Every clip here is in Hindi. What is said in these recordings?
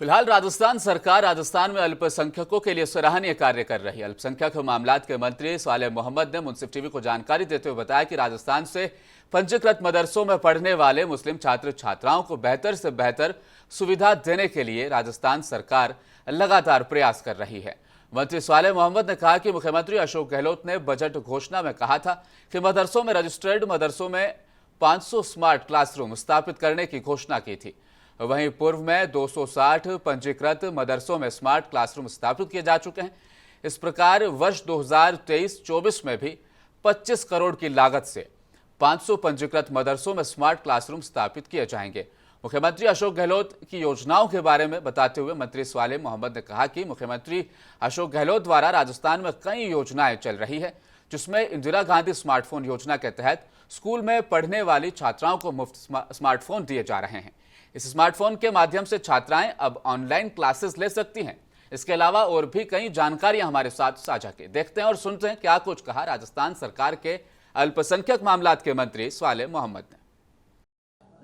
फिलहाल राजस्थान सरकार राजस्थान में अल्पसंख्यकों के लिए सराहनीय कार्य कर रही है। अल्पसंख्यक मामलात के मंत्री सालेह मोहम्मद ने मुंसिफ टीवी को जानकारी देते हुए बताया कि राजस्थान से पंजीकृत मदरसों में पढ़ने वाले मुस्लिम छात्र छात्राओं को बेहतर से बेहतर सुविधा देने के लिए राजस्थान सरकार लगातार प्रयास कर रही है। मंत्री सालेह मोहम्मद ने कहा कि मुख्यमंत्री अशोक गहलोत ने बजट घोषणा में कहा था कि मदरसों में रजिस्टर्ड मदरसों में 500 स्मार्ट क्लासरूम स्थापित करने की घोषणा की थी। वहीं पूर्व में 260 पंजीकृत मदरसों में स्मार्ट क्लासरूम स्थापित किए जा चुके हैं। इस प्रकार वर्ष 2023-24 में भी 25 करोड़ की लागत से 500 पंजीकृत मदरसों में स्मार्ट क्लासरूम स्थापित किए जाएंगे। मुख्यमंत्री अशोक गहलोत की योजनाओं के बारे में बताते हुए मंत्री सालेह मोहम्मद ने कहा कि मुख्यमंत्री अशोक गहलोत द्वारा राजस्थान में कई योजनाएं चल रही है, जिसमें इंदिरा गांधी स्मार्टफोन योजना के तहत स्कूल में पढ़ने वाली छात्राओं को मुफ्त स्मार्टफोन दिए जा रहे हैं। इस स्मार्टफोन के माध्यम से छात्राएं अब ऑनलाइन क्लासेस ले सकती हैं। इसके अलावा और भी कई जानकारियां हमारे साथ साझा की। देखते हैं और सुनते हैं क्या कुछ कहा राजस्थान सरकार के अल्पसंख्यक मामलात के मंत्री सालेह मोहम्मद ने।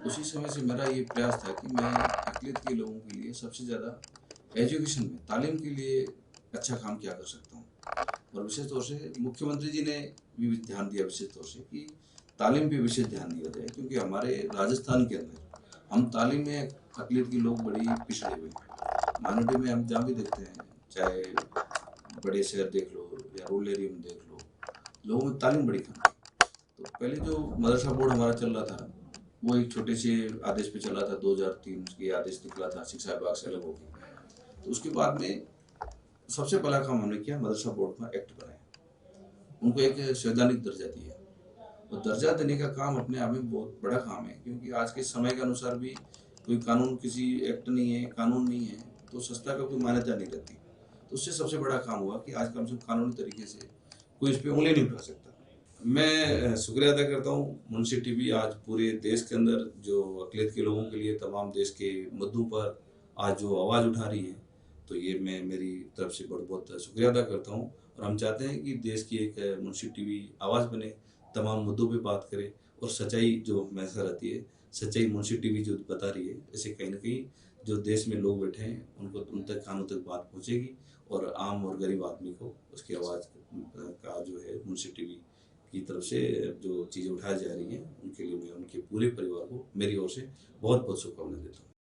उसी समय से मेरा ये प्रयास था कि मैं अक़लियत के लोगों के लिए सबसे ज़्यादा एजुकेशन में तालीम के लिए अच्छा काम क्या कर सकता हूँ। और विशेष तौर से मुख्यमंत्री जी ने भी ध्यान दिया विशेष तौर से कि तालीम पे विशेष ध्यान दिया जाए, क्योंकि हमारे राजस्थान के अंदर हम तालीम में अक़लियत के लोग बड़ी पिछड़े हुए हैं। माइनॉरिटी में हम जहाँ भी देखते हैं, चाहे बड़े शहर देख लो या रूरल एरिया में देख लो, लोगों में तालीम बड़ी कम है। तो पहले जो मदरसा बोर्ड हमारा चल रहा था वो एक छोटे से आदेश पे चला था। 2003 के आदेश निकला था, शिक्षा विभाग से अलग हो गया। तो उसके बाद में सबसे पहला काम हमने किया, मदरसा बोर्ड का एक्ट बनाया, उनको एक संवैधानिक दर्जा दिया। और दर्जा देने का काम अपने आप में बहुत बड़ा काम है, क्योंकि आज के समय के अनुसार भी कोई कानून, किसी एक्ट नहीं है, कानून नहीं है, तो संस्था का कोई मान्यता नहीं रहती। तो उससे सबसे बड़ा काम हुआ कि आज कम से कम कानूनी तरीके से कोई इस पर उंगली नहीं उठा सकता। मैं शुक्रिया अदा करता हूँ मुंशी टीवी आज पूरे देश के अंदर जो अक़लियत के लोगों के लिए तमाम देश के मुद्दों पर आज जो आवाज़ उठा रही है, तो ये मैं मेरी तरफ से बहुत बहुत शुक्रिया अदा करता हूँ। और हम चाहते हैं कि देश की एक मुंशी टीवी आवाज़ बने, तमाम मुद्दों पे बात करे और सच्चाई जो हमेशा रहती है, सच्चाई मुंशी टीवी जो बता रही है, ऐसे कहीं ना कहीं जो देश में लोग बैठे हैं उनको उन तक कानों तक बात पहुँचेगी और आम और गरीब आदमी को उसकी आवाज़ का जो है मुंशी टीवी की तरफ से जो चीज़ें उठाई जा रही हैं, उनके लिए मैं उनके पूरे परिवार को मेरी ओर से बहुत बहुत शुभकामनाएं देता हूँ।